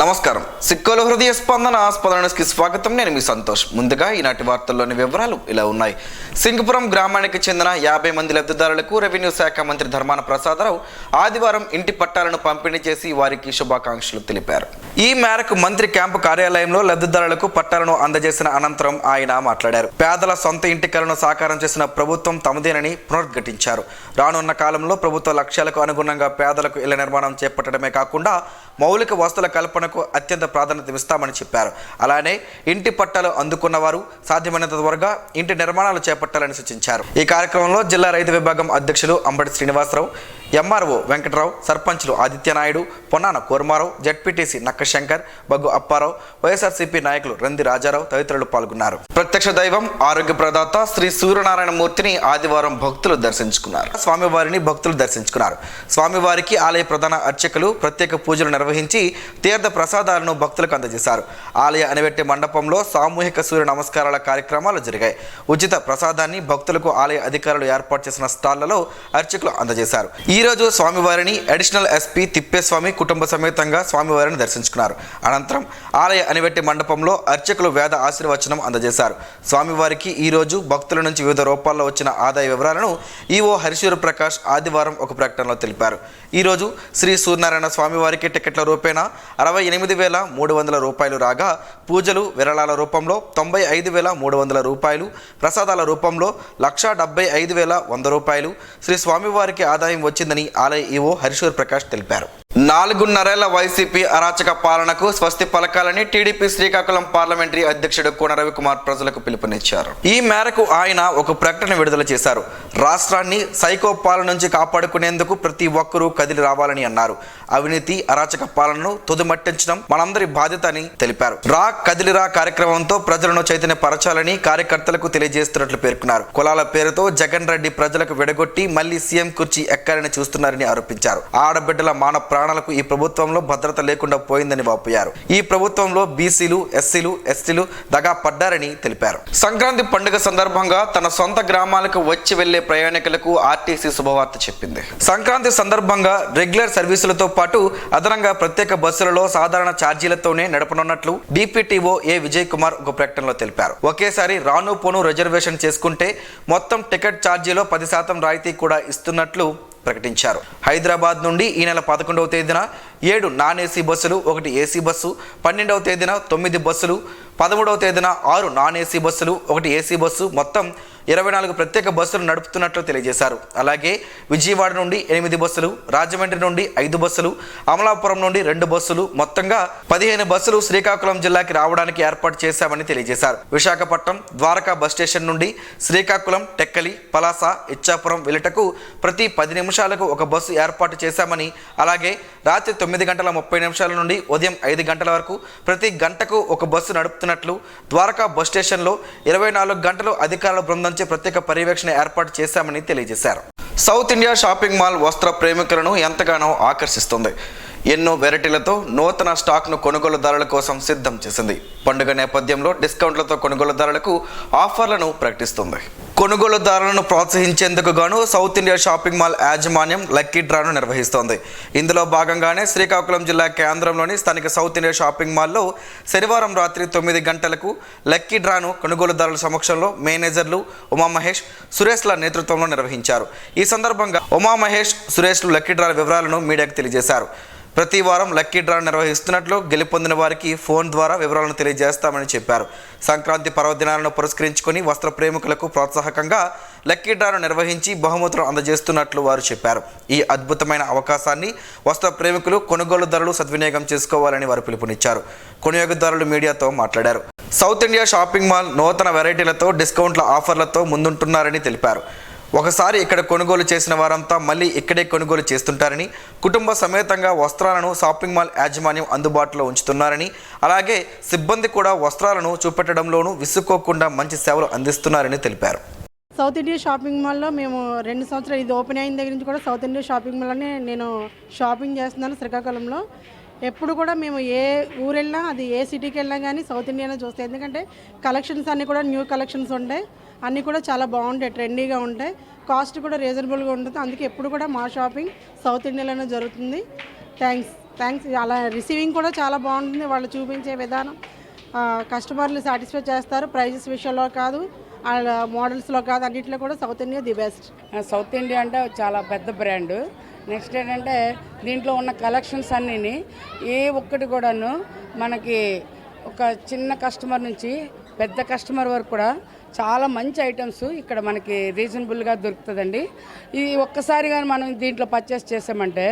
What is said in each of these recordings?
నమస్కారం. సిక్కోలు హృదయ స్పందనకి స్వాగతం. నేను మీ సంతోష్. ముందుగా ఈనాటి వార్తల్లోని వివరాలు ఇలా ఉన్నాయి. సింగపురం గ్రామానికి చెందిన 50 మంది లబ్ధిదారులకు రెవెన్యూ శాఖ మంత్రి ధర్మాన ప్రసాదరావు ఆదివారం ఇంటి పట్టాలను పంపిణీ చేసి వారికి శుభాకాంక్షలు తెలిపారు. ఈ మేరకు మంత్రి క్యాంపు కార్యాలయంలో లబ్ధిదారులకు పట్టాలను అందజేసిన అనంతరం ఆయన మాట్లాడారు. పేదల సొంత ఇంటి కలను సాకారం చేసిన ప్రభుత్వం తమదేనని పునరుద్ఘాటించారు. రానున్న కాలంలో ప్రభుత్వ లక్ష్యాలకు అనుగుణంగా పేదలకు ఇళ్ల నిర్మాణం చేపట్టడమే కాకుండా మౌలిక వసతుల కల్పనకు అత్యంత ప్రాధాన్యత ఇస్తామని చెప్పారు. అలానే ఇంటి పట్టాలు అందుకున్న వారు సాధ్యమైనంత త్వరగా ఇంటి నిర్మాణాలు చేపట్టాలని సూచించారు. ఈ కార్యక్రమంలో జిల్లా రైతు విభాగం అధ్యక్షులు అంబటి శ్రీనివాసరావు, ఎంఆర్ఓ వెంకటరావు, సర్పంచ్లు ఆదిత్యనాయుడు, పొన్నాన కోర్మారావు, జడ్పీటీసీ నక్కశంకర్, బగ్గు అప్పారావు, వైఎస్ఆర్సీపీ నాయకులు రంది రాజారావు తదితరులు పాల్గొన్నారు. ప్రత్యక్ష దైవం ఆరోగ్య ప్రదాత శ్రీ సూర్యనారాయణ మూర్తిని ఆదివారం భక్తులు దర్శించుకున్నారు. స్వామివారికి ఆలయ ప్రధాన అర్చకులు ప్రత్యేక పూజలు నిర్వహించి తీర్థ ప్రసాదాలను భక్తులకు అందజేశారు. ఆలయ అనివెట్టి మండపంలో సామూహిక సూర్య నమస్కారాల కార్యక్రమాలు జరిగాయి. ఉచిత ప్రసాదాన్ని భక్తులకు ఆలయ అధికారులు ఏర్పాటు చేసిన స్టాళ్లలో అర్చకులు అందజేశారు. ఈ రోజు స్వామివారిని అడిషనల్ ఎస్పీ తిప్పేస్వామి కుటుంబ సమేతంగా స్వామివారిని దర్శించుకున్నారు. అనంతరం ఆలయ అనివెట్టి మండపంలో అర్చకులు వేద ఆశీర్వచనం అందజేశారు. స్వామివారికి ఈ రోజు భక్తుల నుంచి వివిధ రూపాల్లో వచ్చిన ఆదాయ వివరాలను ఈవో హరిశూర్ ప్రకాష్ ఆదివారం ఒక ప్రకటనలో తెలిపారు. ఈ రోజు శ్రీ సూర్యనారాయణ స్వామివారికి టికెట్ల రూపేణా 68,300 రూపాయలు రాగా, పూజలు విరాళాల రూపంలో 95,300 రూపాయలు, ప్రసాదాల రూపంలో 1,75,100 రూపాయలు శ్రీ స్వామివారికి ఆదాయం వచ్చిందని ఆలయ ఈవో హరిశూర్ ప్రకాష్ తెలిపారు. 4.5 వైసీపీ అరాచక పాలనకు స్వస్తి పలకాలని టీడీపీ శ్రీకాకుళం పార్లమెంటరీ అధ్యక్షుడు కోన రవికుమార్ ప్రజలకు పిలుపునిచ్చారు. ఈ మేరకు ఆయన ఒక ప్రకటన విడుదల చేశారు. రాష్ట్రాన్ని సైకో పాలన నుంచి కాపాడుకునేందుకు ప్రతి ఒక్కరూ కదిలి రావాలని అన్నారు. అవినీతి అరాచక పాలనను తుదిమట్టించడం మనందరి బాధ్యత అని తెలిపారు. రా కదిలిరా కార్యక్రమంతో ప్రజలను చైతన్యపరచాలని కార్యకర్తలకు తెలియజేస్తున్నట్లు పేర్కొన్నారు. కులాల పేరుతో జగన్ రెడ్డి ప్రజలకు విడగొట్టి మళ్లీ సీఎం కుర్చీ ఎక్కాలని చూస్తున్నారని ఆరోపించారు. ఆడబిడ్డల మాన ప్రాణాలకు ఈ ప్రభుత్వంలో భద్రత లేకుండా పోయిందని వాపోయారు. ఈ ప్రభుత్వంలో బీసీలు, ఎస్సీలు, ఎస్టీలు దగా పడ్డారని తెలిపారు. సంక్రాంతి పండుగ సందర్భంగా తన సొంత గ్రామాలకు వచ్చి వెళ్లే ప్రయాణికులకు ఆర్టీసీ శుభవార్త చెప్పింది. సంక్రాంతి సందర్భంగా రెగ్యులర్ సర్వీసులతో పాటు అదనంగా ప్రత్యేక బస్సులలో సాధారణ ఛార్జీలతోనే నడపనున్నట్లు డిపిటిఓ ఏ విజయ్ కుమార్ ఒక ప్రకటనలో తెలిపారు. ఒకేసారి రాను పోను రిజర్వేషన్ చేసుకుంటే మొత్తం టికెట్ ఛార్జీలో 10% రాయితీ కూడా ఇస్తున్నట్లు ప్రకటించారు. హైదరాబాద్ నుండి ఈ నెల 11వ తేదీన 7 నాన్ ఏసీ బస్సులు, 1 ఏసీ బస్సు, 12వ తేదీన 9 బస్సులు, 13వ తేదీన 6 నాన్ ఏసీ బస్సులు, 1 ఏసీ బస్సు, మొత్తం 24 ప్రత్యేక బస్సులు నడుపుతున్నట్లు తెలియజేశారు. అలాగే విజయవాడ నుండి 8 బస్సులు, రాజమండ్రి నుండి 5 బస్సులు, అమలాపురం నుండి 2 బస్సులు, మొత్తంగా 15 బస్సులు శ్రీకాకుళం జిల్లాకి రావడానికి ఏర్పాటు చేశామని తెలియజేశారు. విశాఖపట్నం ద్వారకా బస్ స్టేషన్ నుండి శ్రీకాకుళం, టెక్కలి, పలాస, ఇచ్చాపురం వెలుటకు ప్రతి 10 నిమిషాలకు ఒక బస్సు ఏర్పాటు చేశామని, అలాగే రాత్రి 9:30 నుండి ఉదయం 5 గంటల వరకు ప్రతి గంటకు ఒక బస్సు నడుపుతున్నట్లు ద్వారకా బస్ స్టేషన్లో 24 గంటలు అధికారుల బృందం ప్రత్యేక పర్యవేక్షణ ఏర్పాటు చేశామని తెలియజేశారు. సౌత్ ఇండియా షాపింగ్ మాల్ వస్త్ర ప్రేమికులను ఎంతగానో ఆకర్షిస్తుంది. ఎన్నో వెరైటీలతో నూతన స్టాక్ను కొనుగోలుదారుల కోసం సిద్ధం చేసింది. పండుగ నేపథ్యంలో డిస్కౌంట్లతో కొనుగోలుదారులకు ఆఫర్లను ప్రకటిస్తుంది. కొనుగోలుదారులను ప్రోత్సహించేందుకు గాను సౌత్ ఇండియా షాపింగ్ మాల్ యాజమాన్యం లక్కీ డ్రాను నిర్వహిస్తోంది. ఇందులో భాగంగానే శ్రీకాకుళం జిల్లా కేంద్రంలోని స్థానిక సౌత్ ఇండియా షాపింగ్ మాల్లో శనివారం రాత్రి 9 గంటలకు లక్కీ డ్రాను కొనుగోలుదారుల సమక్షంలో మేనేజర్లు ఉమామహేష్, సురేష్ల నేతృత్వంలో నిర్వహించారు. ఈ సందర్భంగా ఉమామహేష్, సురేష్లు లక్కీ డ్రా వివరాలను మీడియాకు తెలియజేశారు. ప్రతి వారం లక్కీ డ్రా నిర్వహిస్తున్నట్లు, గెలుపొందిన వారికి ఫోన్ ద్వారా వివరాలను తెలియజేస్తామని చెప్పారు. సంక్రాంతి పర్వదినాలను పురస్కరించుకొని వస్త్ర ప్రేమికులకు ప్రోత్సాహకంగా లక్కీ డ్రాను నిర్వహించి బహుమతులు అందజేస్తున్నట్లు వారు చెప్పారు. ఈ అద్భుతమైన అవకాశాన్ని వస్త్ర ప్రేమికులు, కొనుగోలుదారులు సద్వినియోగం చేసుకోవాలని వారు పిలుపునిచ్చారు. కొనుగోలుదారులు మీడియాతో మాట్లాడారు. సౌత్ ఇండియా షాపింగ్ మాల్ నూతన వెరైటీలతో, డిస్కౌంట్ల ఆఫర్లతో ముందుంటున్నారని తెలిపారు. ఒకసారి ఇక్కడ కొనుగోలు చేసిన వారంతా మళ్ళీ ఇక్కడే కొనుగోలు చేస్తుంటారని, కుటుంబ సమేతంగా వస్త్రాలను షాపింగ్ మాల్ యాజమాన్యం అందుబాటులో ఉంచుతున్నారని, అలాగే సిబ్బంది కూడా వస్త్రాలను చూపెట్టడంలోనూ విసుక్కోకుండా మంచి సేవలు అందిస్తున్నారని తెలిపారు. సౌత్ ఇండియా షాపింగ్ మాల్లో మేము 2 సంవత్సరాలు ఇది ఓపెన్ అయిన దగ్గర నుంచి కూడా సౌత్ ఇండియా షాపింగ్ మాల్లోనే నేను షాపింగ్ చేస్తున్నాను శ్రీకాకుళంలో. ఎప్పుడు కూడా మేము ఏ ఊరు వెళ్ళినా, అది ఏ సిటీకి వెళ్ళినా కానీ సౌత్ ఇండియానే చూస్తాయి. ఎందుకంటే కలెక్షన్స్ అన్నీ కూడా న్యూ కలెక్షన్స్ ఉంటాయి, అన్నీ కూడా చాలా బాగుంటాయి, ట్రెండీగా ఉంటాయి, కాస్ట్ కూడా రీజనబుల్గా ఉంటుంది. అందుకే ఎప్పుడు కూడా మా షాపింగ్ సౌత్ ఇండియాలోనే జరుగుతుంది. థ్యాంక్స్. థ్యాంక్స్. అలా రిసీవింగ్ కూడా చాలా బాగుంటుంది. వాళ్ళు చూపించే విధానం కస్టమర్లు సాటిస్ఫై చేస్తారు. ప్రైజెస్ విషయంలో కాదు, వాళ్ళ మోడల్స్లో కాదు, అన్నింటిలో కూడా south India the best. South India అంటే చాలా పెద్ద బ్రాండ్. నెక్స్ట్ ఏంటంటే దీంట్లో ఉన్న కలెక్షన్స్ అన్నీని ఏ ఒక్కటి కూడాను మనకి ఒక చిన్న కస్టమర్ నుంచి పెద్ద కస్టమర్ వరకు కూడా చాలా మంచి ఐటమ్స్ ఇక్కడ మనకి రీజనబుల్గా దొరుకుతుందండి. ఇది ఒక్కసారి కానీ మనం దీంట్లో పర్చేస్ చేసామంటే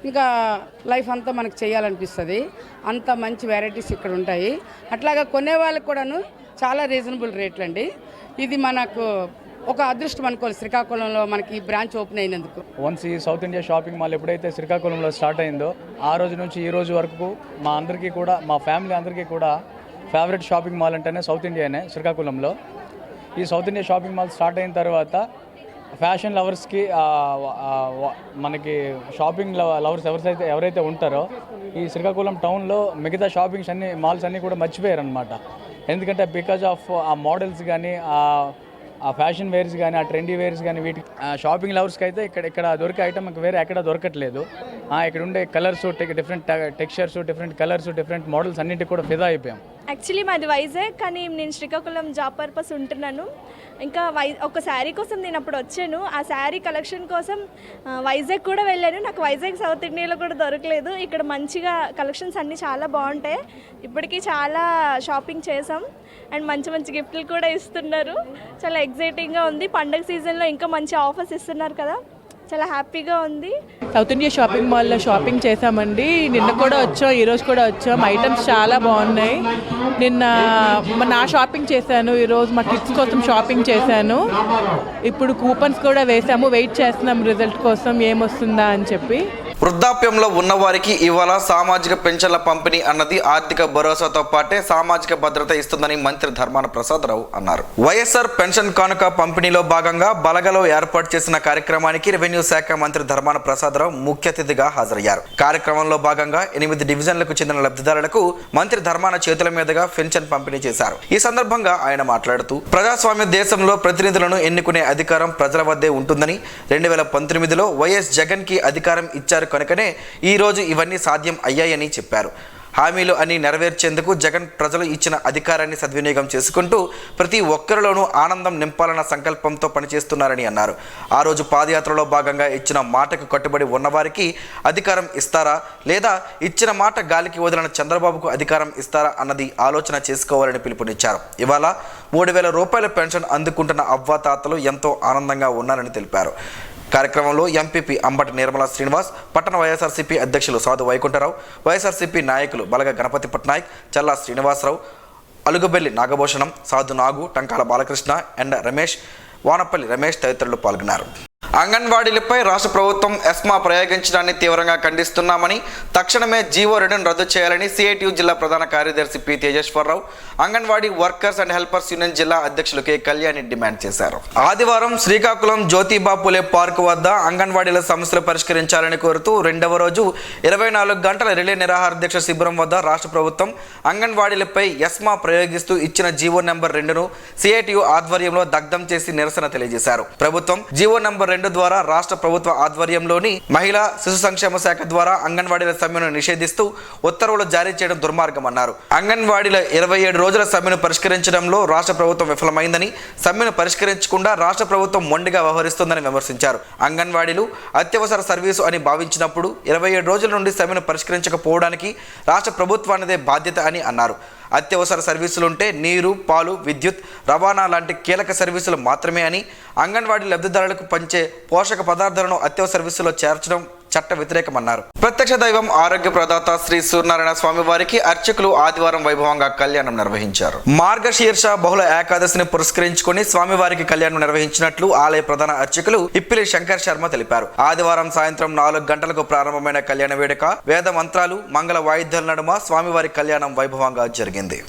ఇంకా లైఫ్ అంతా మనకు చేయాలనిపిస్తుంది. అంత మంచి వెరైటీస్ ఇక్కడ ఉంటాయి. అట్లాగా కొనే వాళ్ళకి కూడాను చాలా రీజనబుల్ రేట్లు అండి. ఇది మనకు ఒక అదృష్టం అనుకోవాలి శ్రీకాకుళంలో మనకి ఈ బ్రాంచ్ ఓపెన్ అయినందుకు. వన్స్ ఈ సౌత్ ఇండియా షాపింగ్ మాల్ ఎప్పుడైతే శ్రీకాకుళంలో స్టార్ట్ అయిందో ఆ రోజు నుంచి ఈ రోజు వరకు మా అందరికీ కూడా, మా ఫ్యామిలీ అందరికీ కూడా ఫేవరెట్ షాపింగ్ మాల్ అంటేనే సౌత్ ఇండియానే శ్రీకాకుళంలో. ఈ south India shopping mall start అయిన తర్వాత ఫ్యాషన్ లవర్స్కి మనకి షాపింగ్ లవర్స్ ఎవరైతే ఉంటారో ఈ శ్రీకాకుళం టౌన్లో మిగతా షాపింగ్స్ అన్ని మాల్స్ అన్నీ కూడా మర్చిపోయారు అనమాట. ఎందుకంటే బికాజ్ ఆఫ్ ఆ మోడల్స్ కానీ ఆ ఫ్యాషన్ వేర్స్ కానీ ఆ ట్రెండీ వేర్స్ కానీ వీటి షాపింగ్ లవర్స్కి అయితే ఇక్కడ దొరికే ఐటమ్ వేరే ఎక్కడ దొరకట్లేదు. ఇక్కడ ఉండే colours, different textures, different colours, different models అన్నింటికి కూడా ఫిదా అయిపోయాం. యాక్చువల్లీ మాది వైజాగ్, కానీ నేను శ్రీకాకుళం జాబ్ పర్పస్ ఉంటున్నాను. ఇంకా ఒక శారీ కోసం నేను అప్పుడు వచ్చాను. ఆ శారీ కలెక్షన్ కోసం వైజాగ్ కూడా వెళ్ళాను. నాకు వైజాగ్ సౌత్ ఇండియాలో కూడా దొరకలేదు. ఇక్కడ మంచిగా కలెక్షన్స్ అన్నీ చాలా బాగుంటాయి. ఇప్పటికీ చాలా షాపింగ్ చేసాం అండ్ మంచి మంచి గిఫ్ట్లు కూడా ఇస్తున్నారు. చాలా ఎగ్జైటింగ్గా ఉంది. పండగ సీజన్లో ఇంకా మంచి ఆఫర్స్ ఇస్తున్నారు కదా, చాలా హ్యాపీగా ఉంది. సౌత్ ఇండియా షాపింగ్ మాల్లో షాపింగ్ చేసామండి. నిన్న కూడా వచ్చాం, ఈరోజు కూడా వచ్చాం. ఐటమ్స్ చాలా బాగున్నాయి. నిన్న నా షాపింగ్ చేశాను, ఈరోజు మా కిడ్స్ కోసం షాపింగ్ చేశాను. ఇప్పుడు కూపన్స్ కూడా వేసాము, వెయిట్ చేస్తున్నాం రిజల్ట్ కోసం ఏమొస్తుందా అని చెప్పి. వృద్ధాప్యంలో ఉన్నవారికి ఇవాళ సామాజిక పెన్షన్ల పంపిణీ అన్నది ఆర్థిక భరోసాతో పాటే సామాజిక భద్రత ఇస్తుందని మంత్రి ధర్మాన ప్రసాదరావు అన్నారు. వైఎస్ఆర్ పెన్షన్ కానుక పంపిణీలో భాగంగా బలగలో ఏర్పాటు చేసిన కార్యక్రమానికి రెవెన్యూ శాఖ మంత్రి ధర్మాన ప్రసాదరావు ముఖ్య అతిథిగా హాజరయ్యారు. కార్యక్రమంలో భాగంగా 8 డివిజన్లకు చెందిన లబ్ధిదారులకు మంత్రి ధర్మాన చేతుల మీదుగా పెన్షన్ పంపిణీ చేశారు. ఈ సందర్భంగా ఆయన మాట్లాడుతూ ప్రజాస్వామ్య దేశంలో ప్రతినిధులను ఎన్నుకునే అధికారం ప్రజల వద్దే ఉంటుందని, 2019లో వైఎస్ జగన్ కి అధికారం ఇచ్చారు కనుకనే ఈ రోజు ఇవన్నీ సాధ్యం అయ్యాయని చెప్పారు. హామీలు అన్ని నెరవేర్చేందుకు జగన్ ప్రజలు ఇచ్చిన అధికారాన్ని సద్వినియోగం చేసుకుంటూ ప్రతి ఒక్కరిలోనూ ఆనందం నింపాలన్న సంకల్పంతో పనిచేస్తున్నారని అన్నారు. ఆ రోజు పాదయాత్రలో భాగంగా ఇచ్చిన మాటకు కట్టుబడి ఉన్నవారికి అధికారం ఇస్తారా, లేదా ఇచ్చిన మాట గాలికి వదిలిన చంద్రబాబుకు అధికారం ఇస్తారా అన్నది ఆలోచన చేసుకోవాలని పిలుపునిచ్చారు. ఇవాళ 3,000 రూపాయల పెన్షన్ అందుకుంటున్న అవ్వాతాతలు ఎంతో ఆనందంగా ఉన్నారని తెలిపారు. కార్యక్రమంలో ఎంపీపీ అంబటి నిర్మలా శ్రీనివాస్, పట్టణ వైఎస్ఆర్సీపీ అధ్యక్షులు సాధు వైకుంఠరావు, వైఎస్ఆర్సీపీ నాయకులు బలగ గణపతి పట్నాయక్, చల్లా శ్రీనివాసరావు, అలుగుబెల్లి నాగభూషణం, సాధు నాగు, టంకాల బాలకృష్ణ, ఎండ రమేష్, వానపల్లి రమేష్ తదితరులు పాల్గొన్నారు. అంగన్వాడీలపై రాష్ట్ర ప్రభుత్వం ఎస్మా ప్రయోగించడాన్ని తీవ్రంగా ఖండిస్తున్నామని, తక్షణమే జీవో 2ను రద్దు చేయాలని సిఐటియు జిల్లా ప్రధాన కార్యదర్శి P Tejeswara Rao, anganwadi workers and helpers union జిల్లా అధ్యక్షులు కె కళ్యాణి డిమాండ్ చేశారు. ఆదివారం శ్రీకాకుళం జ్యోతిబా పూలే పార్కు వద్ద అంగన్వాడీల సమస్యలు పరిష్కరించాలని కోరుతూ 2వ రోజు 24 గంటల రిలే నిరాహార దీక్ష శిబిరం వద్ద రాష్ట్ర ప్రభుత్వం అంగన్వాడీలపై ఎస్మా ప్రయోగిస్తూ ఇచ్చిన జీవో నెంబర్ 2ను సిఐటియు ఆధ్వర్యంలో దగ్ధం చేసి నిరసన తెలియజేశారు. ప్రభుత్వం జీవో నెంబర్ 2 ద్వారా రాష్ట్ర ప్రభుత్వ ఆధ్వర్యంలోని మహిళా శిశు సంక్షేమ శాఖ ద్వారా అంగన్వాడీల సమ్మెను నిషేధిస్తూ ఉత్తర్వులు జారీ చేయడం దుర్మార్గమన్నారు. అంగన్వాడీల 27 రోజుల సమ్మెను పరిష్కరించడంలో రాష్ట్ర ప్రభుత్వం విఫలమైందని, సమ్మెను పరిష్కరించకుండా రాష్ట్ర ప్రభుత్వం మొండిగా వ్యవహరిస్తుందని విమర్శించారు. అంగన్వాడీలు అత్యవసర సర్వీసు అని భావించినప్పుడు 27 రోజుల నుండి సమ్మెను పరిష్కరించకపోవడానికి రాష్ట్ర ప్రభుత్వానిదే బాధ్యత అని అన్నారు. అత్యవసర సర్వీసులుంటే నీరు, పాలు, విద్యుత్, రవాణా లాంటి కీలక సర్వీసులు మాత్రమే అని, అంగన్వాడీ లబ్ధిదారులకు పంచే పోషక పదార్థాలను అత్యవసర సర్వీసులో చేర్చడం చట్ట వ్యతిరేకమన్నారు. ప్రత్యక్ష దైవం ఆరోగ్య ప్రదాత శ్రీ సూర్యనారాయణ స్వామి వారికి అర్చకులు ఆదివారం వైభవంగా కళ్యాణం నిర్వహించారు. మార్గశీర్ష బహుళ ఏకాదశిని పురస్కరించుకుని స్వామివారికి కళ్యాణం నిర్వహించినట్లు ఆలయ ప్రధాన అర్చకులు ఇప్పిలి శంకర్ శర్మ తెలిపారు. ఆదివారం సాయంత్రం 4 గంటలకు ప్రారంభమైన కళ్యాణ వేడుక వేద మంత్రాలు, మంగళ వాయిద్యాల నడుమ స్వామివారి కళ్యాణం వైభవంగా జరిగింది.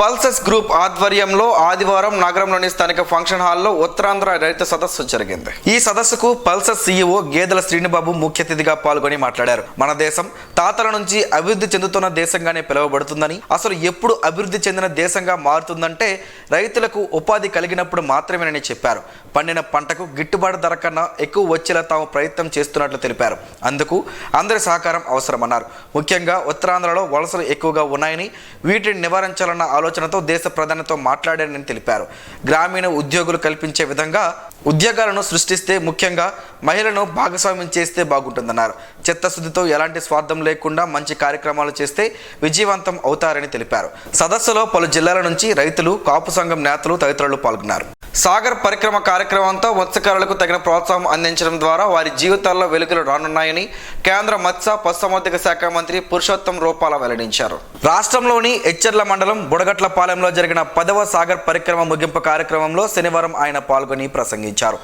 పల్సస్ గ్రూప్ ఆధ్వర్యంలో ఆదివారం నగరంలోని స్థానిక ఫంక్షన్ హాల్లో ఉత్తరాంధ్ర రైతు సదస్సు జరిగింది. ఈ సదస్సుకు పల్సస్ సీఈఓ గేదెల శ్రీనిబాబు ముఖ్య అతిథిగా పాల్గొని మాట్లాడారు. మన దేశం తాతల నుంచి అభివృద్ధి చెందుతున్న దేశంగానే పిలువబడుతుందని, అసలు ఎప్పుడు అభివృద్ధి చెందిన దేశంగా మారుతుందంటే రైతులకు ఉపాధి కలిగినప్పుడు మాత్రమేనని చెప్పారు. పండిన పంటకు గిట్టుబాటు ధర కన్నా ఎక్కువ వచ్చేలా తాము ప్రయత్నం చేస్తున్నట్లు తెలిపారు. అందుకు అందరి సహకారం అవసరమన్నారు. ముఖ్యంగా ఉత్తరాంధ్రలో వలసలు ఎక్కువగా ఉన్నాయని, వీటిని నివారించాలన్న ఆలోచనతో దేశ ప్రధానితో మాట్లాడారని తెలిపారు. గ్రామీణ ఉద్యోగులు కల్పించే విధంగా ఉద్యోగాలను సృష్టిస్తే, ముఖ్యంగా మహిళలను భాగస్వామ్యం చేస్తే బాగుంటుందన్నారు. చిత్తశుద్ధితో ఎలాంటి స్వార్థం లేకుండా మంచి కార్యక్రమాలు చేస్తే విజయవంతం అవుతారని తెలిపారు. సదస్సులో పలు జిల్లాల నుంచి రైతులు, కాపు సంఘం నేతలు తదితరులు పాల్గొన్నారు. సాగర్ పరిక్రమ కార్యక్రమంతో మత్స్యకారులకు తగిన ప్రోత్సాహం అందించడం ద్వారా వారి జీవితాల్లో వెలుగులు రానున్నాయని కేంద్ర మత్స్య పశుసంవర్ధక శాఖ మంత్రి పురుషోత్తం రూపాల వెల్లడించారు. రాష్ట్రంలోని ఎచ్చెర్ల మండలం బుడగట్లపాలెంలో జరిగిన 10వ సాగర్ పరిక్రమ ముగింపు కార్యక్రమంలో శనివారం ఆయన పాల్గొని ప్రసంగించారు.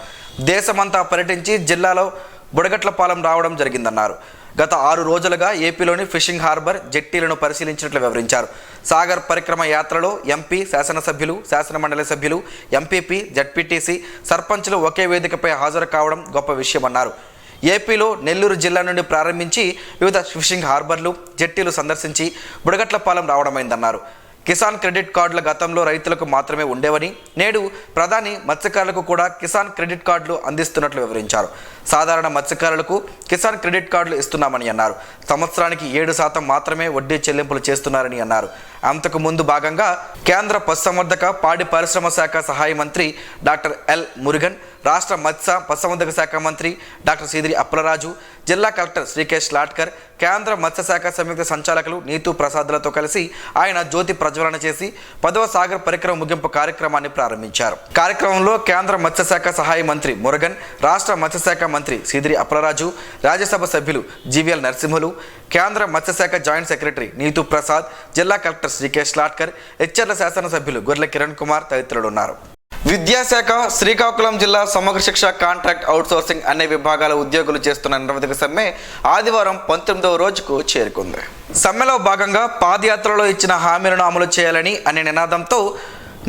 దేశమంతా పర్యటించి జిల్లాలో బుడగట్లపాలెం రావడం జరిగిందన్నారు. గత 6 రోజులుగా ఏపీలోని ఫిషింగ్ హార్బర్, జెట్టీలను పరిశీలించినట్లు వివరించారు. సాగర్ పరిక్రమ యాత్రలో ఎంపీ, శాసనసభ్యులు, శాసనమండలి సభ్యులు, ఎంపీపీ, జడ్పీటీసీ, సర్పంచ్లు ఒకే వేదికపై హాజరు కావడం గొప్ప విషయమన్నారు. ఏపీలో నెల్లూరు జిల్లా నుండి ప్రారంభించి వివిధ ఫిషింగ్ హార్బర్లు, జెట్టీలు సందర్శించి బుడగట్లపాలెం రావడమైందన్నారు. కిసాన్ క్రెడిట్ కార్డుల గతంలో రైతులకు మాత్రమే ఉండేవని, నేడు ప్రధాని మత్స్యకారులకు కూడా కిసాన్ క్రెడిట్ కార్డులు అందిస్తున్నట్లు వివరించారు. సాధారణ మత్స్యకారులకు కిసాన్ క్రెడిట్ కార్డులు ఇస్తున్నామని అన్నారు. సంవత్సరానికి 7% మాత్రమే వడ్డీ చెల్లింపులు చేస్తున్నారని అన్నారు. అంతకు ముందు భాగంగా కేంద్ర పశుసంవర్ధక, పాడి పరిశ్రమ శాఖ సహాయ మంత్రి డాక్టర్ ఎల్ మురుగన్, రాష్ట్ర మత్స్య పశుసంవర్ధక శాఖ మంత్రి డాక్టర్ సీదిరి అప్పలరాజు, జిల్లా కలెక్టర్ శ్రీకేష్ లాట్కర్, కేంద్ర మత్స్యశాఖ సంయుక్త సంచాలకులు నీతూ ప్రసాద్లతో కలిసి ఆయన జ్యోతి ప్రజ్వలన చేసి 10వ సాగర్ పరిక్రమ ముగింపు కార్యక్రమాన్ని ప్రారంభించారు. కార్యక్రమంలో కేంద్ర మత్స్యశాఖ సహాయ మంత్రి మురుగన్, రాష్ట్ర మత్స్యశాఖ మంత్రి సీదిరి అప్పలరాజు, రాజ్యసభ సభ్యులు జీవీఎల్ నరసింహులు, కేంద్ర మత్స్యశాఖ జాయింట్ సెక్రటరీ నీతూ ప్రసాద్, జిల్లా కలెక్టర్ శ్రీకేష్ లాట్కర్, ఎచ్చెర్ల శాసనసభ్యులు గొర్రెల కిరణ్ కుమార్ తదితరులు ఉన్నారు. విద్యాశాఖ శ్రీకాకుళం జిల్లా సమగ్ర శిక్ష, కాంట్రాక్ట్ అవుట్సోర్సింగ్ అనే విభాగాల ఉద్యోగులు చేస్తున్న నిరవధిక సమ్మె ఆదివారం 19వ రోజుకు చేరుకుంది. సమ్మెలో భాగంగా పాదయాత్రలో ఇచ్చిన హామీలను అమలు చేయాలని అనే నినాదంతో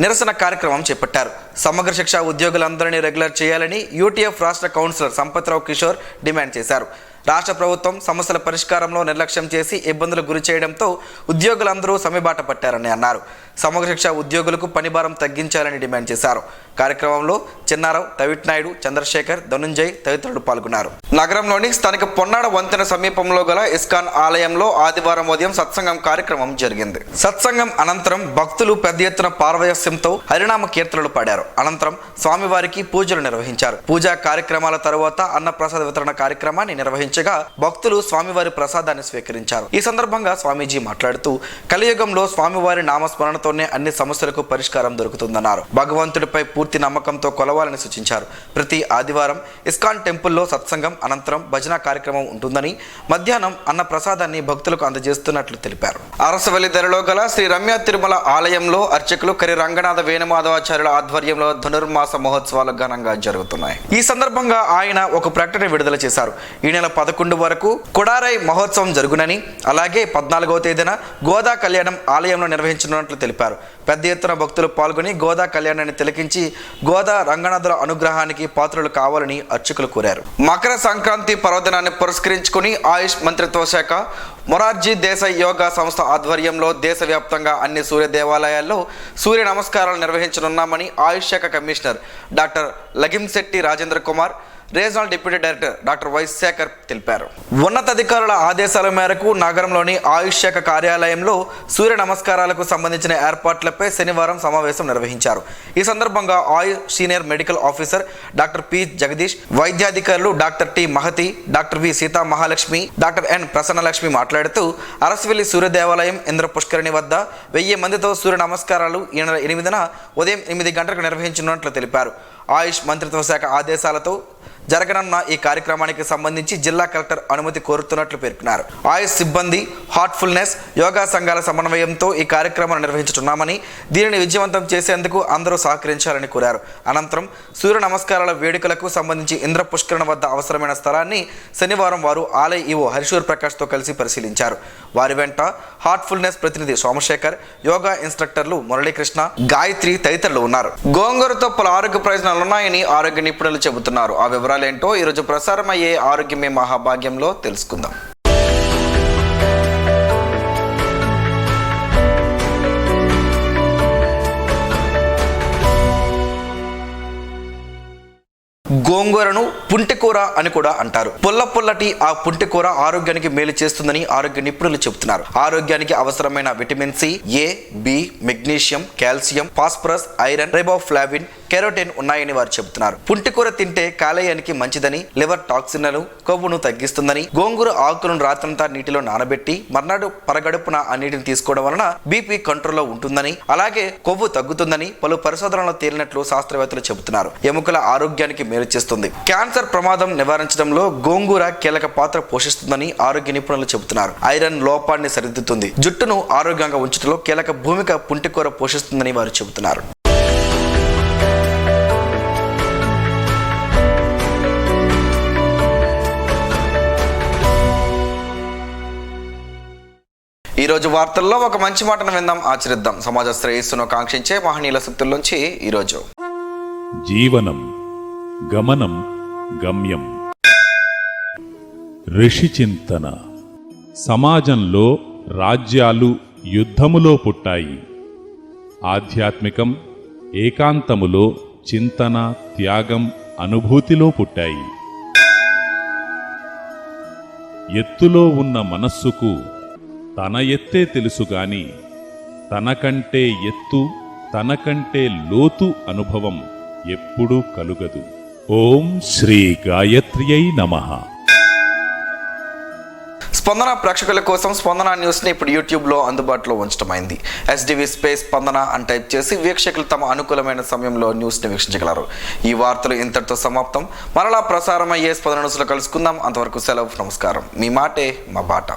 నిరసన కార్యక్రమం చేపట్టారు. సమగ్ర శిక్ష ఉద్యోగులందరినీ రెగ్యులర్ చేయాలని యూటీఎఫ్ రాష్ట్ర కౌన్సిలర్ సంపత్రావు కిషోర్ డిమాండ్ చేశారు. రాష్ట్ర ప్రభుత్వం సమస్యల పరిష్కారంలో నిర్లక్ష్యం చేసి ఇబ్బందులు గురి చేయడంతో ఉద్యోగులందరూ సమ్మెబాట పట్టారని అన్నారు. సమగ్ర శిక్ష ఉద్యోగులకు పనిభారం తగ్గించాలని డిమాండ్ చేశారు. కార్యక్రమంలో చిన్నారావు, తవిట్నాయుడు, చంద్రశేఖర్, ధనుంజయ్ తదితరులు పాల్గొన్నారు. నగరంలోని స్థానిక పొన్నాడ వంతెన సమీపంలో గల ఇస్కాన్ ఆలయంలో ఆదివారం ఉదయం సత్సంగం కార్యక్రమం జరిగింది. సత్సంగం అనంతరం భక్తులు పెద్ద ఎత్తున పారవస్యంతో హరినామ కీర్తనలు పాడారు. అనంతరం స్వామివారికి పూజలు నిర్వహించారు. పూజా కార్యక్రమాల తరువాత అన్నప్రసాద వితరణ కార్యక్రమాన్ని నిర్వహించగా భక్తులు స్వామివారి ప్రసాదాన్ని స్వీకరించారు. ఈ సందర్భంగా స్వామీజీ మాట్లాడుతూ, కలియుగంలో స్వామివారి నామస్మరణతోనే అన్ని సమస్యలకు పరిష్కారం దొరుకుతుందన్నారు. భగవంతుడిపై పూర్తి నమ్మకంతో కొలవాలని సూచించారు. ప్రతి ఆదివారం ఇస్కాన్ టెంపుల్లో సత్సంగం అనంతరం భజన కార్యక్రమం ఉంటుందని, మధ్యాహ్నం అన్న ప్రసాదాన్ని భక్తులకు అందజేస్తున్నట్లు తెలిపారు. అరసవల్లి ధరలో గల శ్రీ రమ్య తిరుమల ఆలయంలో అర్చకులు కరి రంగనాథ వేణుమాధవాచార్యుల ఆధ్వర్యంలో ధనుర్మాస మహోత్సవాలు ఘనంగా జరుగుతున్నాయి. ఈ సందర్భంగా ఆయన ఒక ప్రకటన విడుదల చేశారు. ఈ నెల 11 వరకు కొడారై మహోత్సవం జరుగునని, అలాగే 14వ తేదీన గోదా కళ్యాణం ఆలయంలో నిర్వహించనున్నట్లు తెలిపారు. పెద్ద ఎత్తున భక్తులు పాల్గొని గోదా కళ్యాణాన్ని తిలకించి గోదా రంగనాథుల అనుగ్రహానికి పాత్రలు కావాలని అర్చకులు కోరారు. మకర సంక్రాంతి పర్వదినాన్ని పురస్కరించుకుని ఆయుష్ మంత్రిత్వ శాఖ, మొరార్జీ దేశాయ్ యోగా సంస్థ ఆధ్వర్యంలో దేశవ్యాప్తంగా అన్ని సూర్య దేవాలయాల్లో సూర్య నమస్కారాలు నిర్వహించనున్నామని ఆయుష్ శాఖ commissioner doctor Lagisetti Rajendra Kumar, regional deputy director doctor Y Shekhar తెలిపారు. ఉన్నతాధికారుల ఆదేశాల మేరకు నగరంలోని ఆయుష్ శాఖ కార్యాలయంలో సూర్య నమస్కారాలకు సంబంధించిన ఏర్పాట్లపై శనివారం సమావేశం నిర్వహించారు. ఈ సందర్భంగా Ayush senior medical officer doctor P Jagadish, వైద్యాధికారులు doctor T Mahati, doctor V Seetha Mahalakshmi, doctor N Prasannalakshmi మాట్లాడుతూ, అరసవెల్లి సూర్య దేవాలయం ఇంద్ర పుష్కరిణి వద్ద 1000 మందితో సూర్య నమస్కారాలు ఈ నెల 8న ఉదయం 8 గంటలకు నిర్వహించనున్నట్లు తెలిపారు. ఆయుష్ మంత్రిత్వ శాఖ ఆదేశాలతో జరగనున్న ఈ కార్యక్రమానికి సంబంధించి జిల్లా కలెక్టర్ అనుమతి కోరుతున్నట్లు పేర్కొన్నారు. ఆయుష్ సిబ్బంది, హార్ట్ఫుల్నెస్, యోగా సంఘాల సమన్వయంతో ఈ కార్యక్రమాన్ని నిర్వహించుతున్నామని, దీనిని విజయవంతం చేసేందుకు అందరూ సహకరించాలని కోరారు. అనంతరం సూర్య నమస్కారాల వేడుకలకు సంబంధించి ఇంద్ర పుష్కరణ వద్ద అవసరమైన స్థలాన్ని శనివారం వారు ఆలయ ఈవో హరిశూర్ ప్రకాష్తో కలిసి పరిశీలించారు. వారి వెంట హార్ట్ఫుల్నెస్ ప్రతినిధి సోమశేఖర్, యోగా ఇన్స్ట్రక్టర్లు మురళీకృష్ణ, గాయత్రి తదితరులు ఉన్నారు. గోంగూరతో పలు ఆరోగ్య ప్రయోజనాలు ఉన్నాయని ఆరోగ్య నిపుణులు చెబుతున్నారు. ఆ వివరాలేంటో ఈరోజు ప్రసారమయ్యే ఆరోగ్యమే మహాభాగ్యంలో తెలుసుకుందాం. గోంగూరను పుంటికూర అని కూడా అంటారు. పుల్లటి ఆ పుంటికూర ఆరోగ్యానికి మేలు చేస్తుందని ఆరోగ్య నిపుణులు చెబుతున్నారు. ఆరోగ్యానికి అవసరమైన vitamin C, A, B, magnesium, calcium, phosphorus, iron, riboflavin, carotene ఉన్నాయని వారు చెబుతున్నారు. పుంటికూర తింటే కాలేయానికి మంచిదని, లివర్ టాక్సిన్లను, కొవ్వును తగ్గిస్తుందని, గోంగూర ఆకులను రాత్రంతా నీటిలో నానబెట్టి మర్నాడు పరగడుపున ఆ నీటిని తీసుకోవడం వలన బీపీ కంట్రోల్లో ఉంటుందని, అలాగే కొవ్వు తగ్గుతుందని పలు పరిశోధనలు తేలినట్లు శాస్త్రవేత్తలు చెబుతున్నారు. ఎముకల ఆరోగ్యానికి మేలు చేస్తుంది. క్యాన్సర్ ప్రమాదం నివారించడంలో గోంగూర కీలక పాత్ర పోషిస్తుందని ఆరోగ్య నిపుణులు చెబుతున్నారు. ఐరన్ లోపాన్ని సరిదిద్దుతుంది. జుట్టును ఆరోగ్యంగా ఉంచడంలో కీలక భూమిక పుంటికూర పోషిస్తుందని వారు చెబుతున్నారు. ఈ రోజు వార్తల్లో ఒక మంచి మాటను విందాం, ఆచరిద్దాం. సమాజ శ్రేయస్సును కాంక్షించే మహనీయుల శక్తుల్లోంచి ఈరోజు జీవనం, గమనం, గమ్యం. ఋషి చింతన. సమాజంలో రాజ్యాలు యుద్ధములో పుట్టాయి. ఆధ్యాత్మికం, ఏకాంతములో చింతన, త్యాగం, అనుభూతిలో పుట్టాయి. ఎత్తులో ఉన్న మనస్సుకు తన ఎత్తే తెలుసుగాని తనకంటే ఎత్తు, తనకంటే లోతు అనుభవం ఎప్పుడూ కలుగదు. ఓం శ్రీ గాయత్ర్యై నమః. స్పందన ప్రేక్షకుల కోసం స్పందన న్యూస్ని ఇప్పుడు యూట్యూబ్లో అందుబాటులో ఉంచడమైంది. SDV స్పేస్ స్పందన అని టైప్ చేసి వీక్షకులు తమ అనుకూలమైన సమయంలో న్యూస్ని వీక్షించగలరు. ఈ వార్తలు ఇంతటితో సమాప్తం. మరలా ప్రసారం అయ్యే స్పందన న్యూస్లో కలుసుకుందాం. అంతవరకు సెలవు, నమస్కారం. మీ మాటే మా బాట.